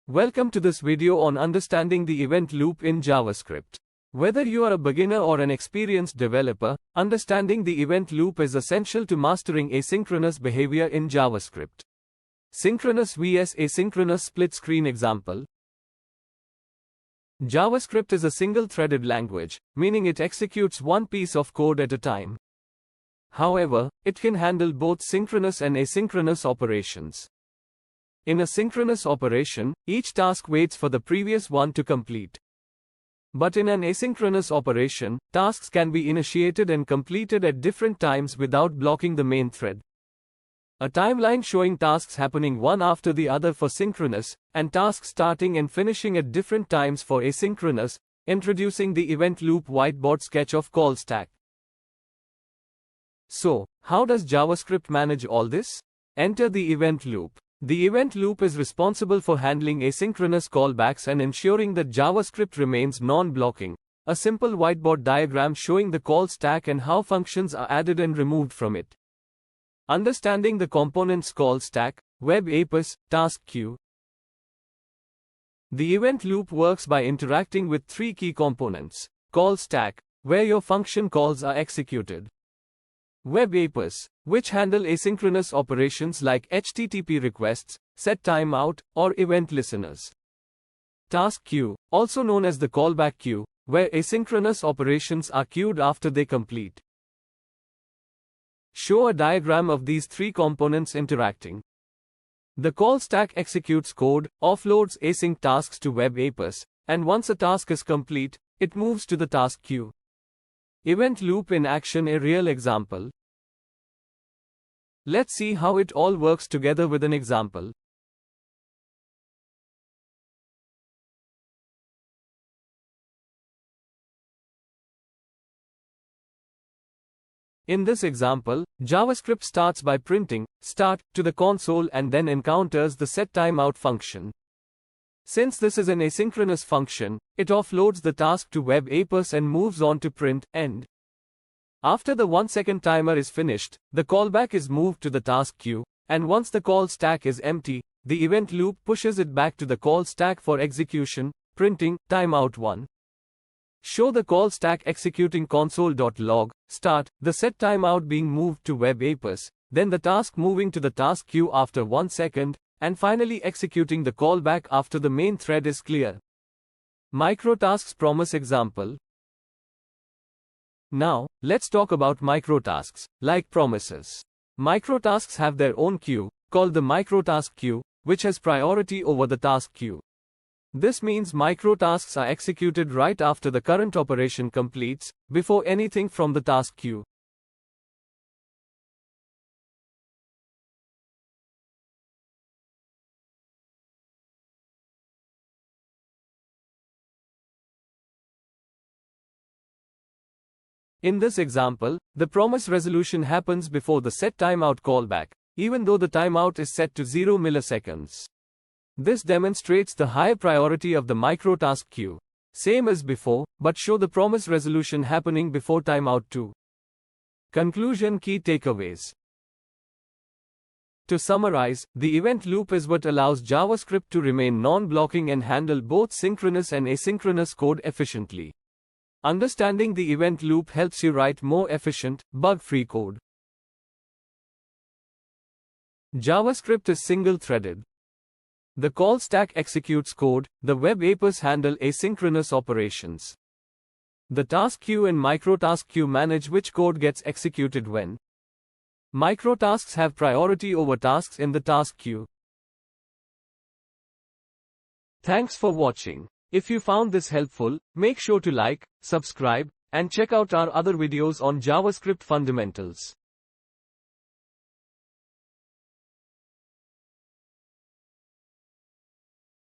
Welcome to this video on understanding the event loop in JavaScript. Whether you are a beginner or an experienced developer, understanding the event loop is essential to mastering asynchronous behavior in JavaScript. Synchronous vs asynchronous split screen example. JavaScript is a single-threaded language, meaning it executes one piece of code at a time. However, it can handle both synchronous and asynchronous operations. In a synchronous operation, each task waits for the previous one to complete. But in an asynchronous operation, tasks can be initiated and completed at different times without blocking the main thread. A timeline showing tasks happening one after the other for synchronous, and tasks starting and finishing at different times for asynchronous, introducing the event loop whiteboard sketch of call stack. So, how does JavaScript manage all this? Enter the event loop. The event loop is responsible for handling asynchronous callbacks and ensuring that JavaScript remains non-blocking. A simple whiteboard diagram showing the call stack and how functions are added and removed from it. Understanding the components call stack, web apis, task queue. The event loop works by interacting with three key components. Call stack, where your function calls are executed. Web apis, which handle asynchronous operations like HTTP requests, setTimeout, or event listeners. Task queue, also known as the callback queue, where asynchronous operations are queued after they complete. Show a diagram of these three components interacting. The call stack executes code, offloads async tasks to web apis, and once a task is complete, it moves to the task queue. Event loop in action, a real example. Let's see how it all works together with an example. In this example, JavaScript starts by printing start to the console and then encounters the setTimeout function. Since this is an asynchronous function, it offloads the task to web apis and moves on to print end. After the 1-second timer is finished, the callback is moved to the task queue, and once the call stack is empty, the event loop pushes it back to the call stack for execution, printing timeout 1. Show the call stack executing console.log, start, the setTimeout being moved to web apis, then the task moving to the task queue after 1 second, and finally executing the callback after the main thread is clear. Microtasks promise example. Now, let's talk about microtasks, like promises. Microtasks have their own queue, called the microtask queue, which has priority over the task queue. This means microtasks are executed right after the current operation completes, before anything from the task queue. In this example, the promise resolution happens before the setTimeout callback, even though the timeout is set to 0 milliseconds. This demonstrates the high priority of the microtask queue. Same as before, but show the promise resolution happening before timeout 2. Conclusion: key takeaways. To summarize, the event loop is what allows JavaScript to remain non-blocking and handle both synchronous and asynchronous code efficiently. Understanding the event loop helps you write more efficient, bug-free code. JavaScript is single-threaded. The call stack executes code, the web apis handle asynchronous operations. The task queue and microtask queue manage which code gets executed when. Microtasks have priority over tasks in the task queue. Thanks for watching. If you found this helpful, make sure to like, subscribe, and check out our other videos on JavaScript fundamentals.